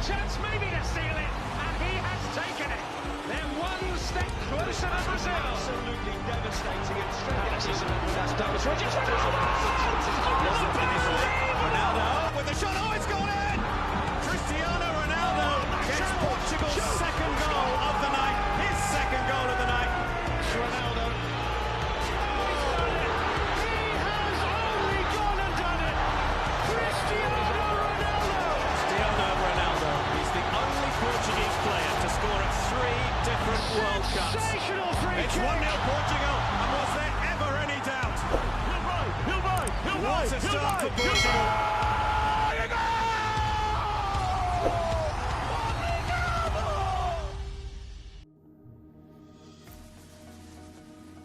chance maybe to seal it, and he has taken it. They're one step closer to Brazil. Absolutely devastating and that's Davis Rodgers. Ronaldo with the shot. Oh, it's gone in! Cristiano Ronaldo gets Portugal's second goal of the night. His second goal of the night. Ronaldo. He has only gone and done it. Cristiano Ronaldo. He's the only Portuguese player to score at 3 different World Cups. It's 1-0 Portugal, and was there ever any doubt? What a start for Portugal.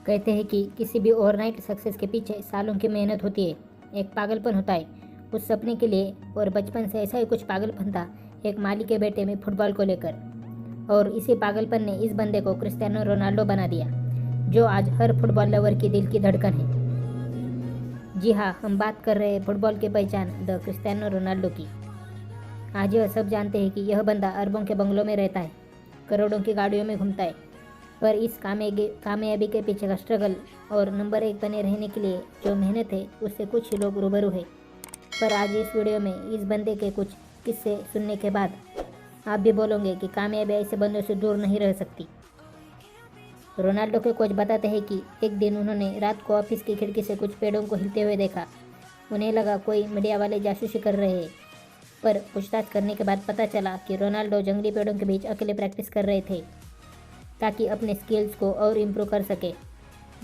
कहते हैं कि किसी भी overnight success के पीछे सालों की मेहनत होती है, एक पागलपन होता है उस सपने के लिए, और बचपन से ऐसा ही कुछ पागलपन था एक माली के बेटे में फुटबॉल को लेकर। और इसी पागलपन ने इस बंदे को क्रिस्टियानो रोनाल्डो बना दिया, जो आज हर फुटबॉल लवर की दिल की धड़कन है। जी हाँ, हम बात कर रहे हैं फुटबॉल की पहचान द क्रिस्टियानो रोनाल्डो की। आज यह सब जानते हैं कि यह बंदा अरबों के बंगलों में रहता है, करोड़ों की गाड़ियों में घूमता है, पर इस कामयाबी के पीछे का स्ट्रगल और नंबर 1 बने रहने के लिए जो मेहनत है उससे कुछ ही लोग रूबरू है। पर आज इस वीडियो में इस बंदे के कुछ किस्से सुनने के बाद आप भी बोलोगे कि कामयाबी ऐसे बंदों से दूर नहीं रह सकती। रोनाल्डो के कोच बताते हैं कि एक दिन उन्होंने रात को ऑफिस की खिड़की से कुछ पेड़ों को हिलते हुए देखा। उन्हें लगा कोई मीडिया वाले जासूसी कर रहे हैं, पर पूछताछ करने के बाद पता चला कि रोनाल्डो जंगली पेड़ों के बीच अकेले प्रैक्टिस कर रहे थे ताकि अपने स्किल्स को और इम्प्रूव कर सके।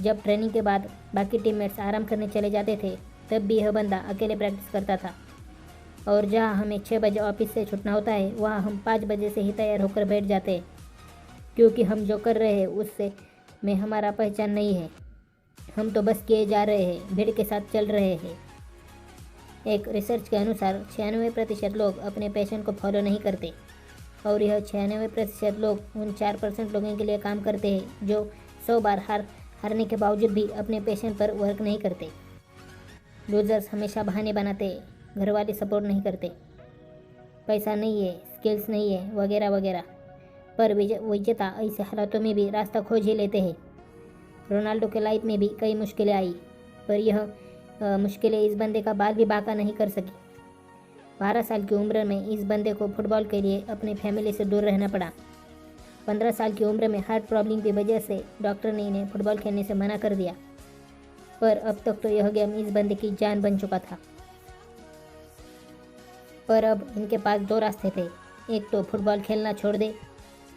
जब ट्रेनिंग के बाद बाकी टीममेट्स आराम करने चले जाते थे, तब भी यह बंदा अकेले प्रैक्टिस करता था। और जहां हमें 6 बजे ऑफिस से छूटना होता है, वहां हम 5 बजे से ही तैयार होकर बैठ जाते हैं, क्योंकि हम जो कर रहे हैं उससे में हमारा पहचान नहीं है। हम तो बस किए जा रहे हैं, भीड़ के साथ चल रहे हैं। एक रिसर्च के अनुसार 96% लोग अपने पैशन को फॉलो नहीं करते, और यह 96% लोग उन 4% लोगों के लिए काम करते हैं जो 100 बार हारने के बावजूद भी अपने पैशन पर वर्क नहीं करते। लूजर्स हमेशा बहाने बनाते, घर वाले सपोर्ट नहीं करते, पैसा नहीं है, स्किल्स नहीं है, वगैरह वगैरह। पर विजेता ऐसे हालातों में भी रास्ता खोज ही लेते हैं। रोनाल्डो के लाइफ में भी कई मुश्किलें आई, पर यह मुश्किलें इस बंदे का बाल भी बांका नहीं कर सकी। 12 साल की उम्र में इस बंदे को फुटबॉल के लिए अपनी फैमिली से दूर रहना पड़ा। 15 साल की उम्र में हार्ट प्रॉब्लम की वजह से डॉक्टर ने इन्हें फुटबॉल खेलने से मना कर दिया, पर अब तक तो यह गेम इस बंदे की जान बन चुका था। पर अब इनके पास 2 रास्ते थे, एक तो फुटबॉल खेलना छोड़ दे,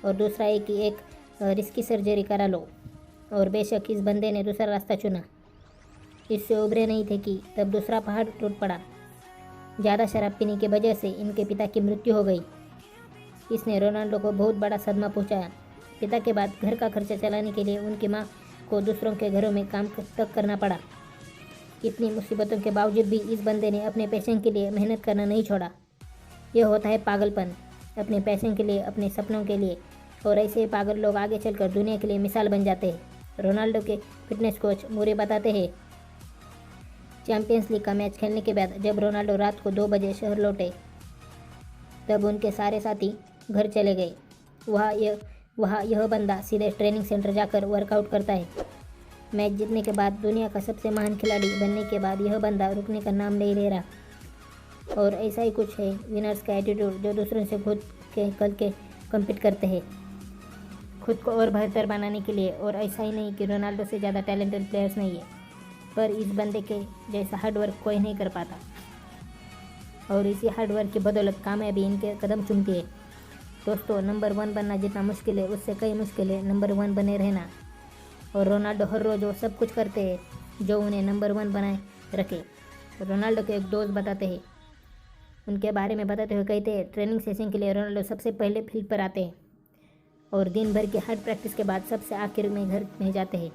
और दूसरा एक रिस्की सर्जरी करा लो। और बेशक इस बंदे ने दूसरा रास्ता चुना। इससे उभरे नहीं थे कि तब दूसरा पहाड़ टूट पड़ा। ज़्यादा शराब पीने की वजह से इनके पिता की मृत्यु हो गई। इसने रोनाल्डो को बहुत बड़ा सदमा पहुंचाया। पिता के बाद घर का खर्चा चलाने के लिए उनकी मां को दूसरों के घरों में काम तक करना पड़ा। इतनी मुसीबतों के बावजूद भी इस बंदे ने अपने पैशन के लिए मेहनत करना नहीं छोड़ा। यह होता है पागलपन, अपने पैशन के लिए, अपने सपनों के लिए। और ऐसे ही पागल लोग आगे चलकर दुनिया के लिए मिसाल बन जाते हैं। रोनाल्डो के फिटनेस कोच मूरे बताते हैं, चैंपियंस लीग का मैच खेलने के बाद जब रोनाल्डो रात को 2 बजे शहर लौटे, तब उनके सारे साथी घर चले गए। वहाँ यह बंदा सीधे ट्रेनिंग सेंटर जाकर वर्कआउट करता है। मैच जीतने के बाद, दुनिया का सबसे महान खिलाड़ी बनने के बाद यह बंदा रुकने का नाम नहीं ले रहा। और ऐसा ही कुछ है विनर्स का एटीट्यूड, जो दूसरों से खुद के कम्पीट करते हैं खुद को और बेहतर बनाने के लिए। और ऐसा ही नहीं कि रोनाल्डो से ज़्यादा टैलेंटेड प्लेयर्स नहीं है, पर इस बंदे के जैसा हार्डवर्क कोई नहीं कर पाता। और इसी हार्डवर्क की बदौलत कामयाबी इनके कदम चूमती है। दोस्तों, नंबर 1 बनना जितना मुश्किल है, उससे कई मुश्किल है नंबर 1 बने रहना। और रोनाल्डो हर रोज़ वो सब कुछ करते हैं जो उन्हें नंबर 1 बनाए रखे। रोनाल्डो के एक दोस्त बताते हैं, उनके बारे में बताते हुए कहते हैं, ट्रेनिंग सेशन के लिए रोनाल्डो सबसे पहले फील्ड पर आते हैं और दिन भर की हार्ड प्रैक्टिस के बाद सबसे आखिर में घर में जाते हैं।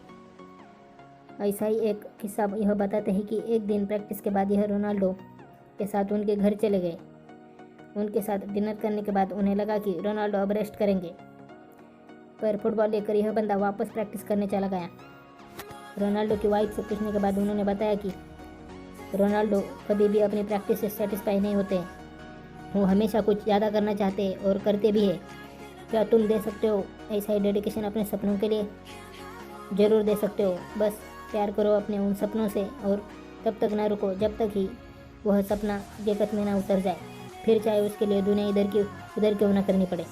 ऐसा ही एक किस्सा यह बताते हैं कि एक दिन प्रैक्टिस के बाद यह रोनाल्डो के साथ उनके घर चले गए। उनके साथ डिनर करने के बाद उन्हें लगा कि रोनाल्डो अब रेस्ट करेंगे, पर फुटबॉल लेकर यह बंदा वापस प्रैक्टिस करने चला गया। रोनाल्डो की वाइफ से पूछने के बाद उन्होंने बताया कि रोनाल्डो कभी भी अपनी प्रैक्टिस से सेटिस्फाई नहीं होते, वो हमेशा कुछ ज़्यादा करना चाहते हैं और करते भी है। क्या तुम दे सकते हो ऐसा ही डेडिकेशन अपने सपनों के लिए? ज़रूर दे सकते हो। बस प्यार करो अपने उन सपनों से और तब तक ना रुको जब तक ही वह सपना हकीकत में ना उतर जाए, फिर चाहे उसके लिए दुनिया इधर की उधर क्यों ना करनी पड़े।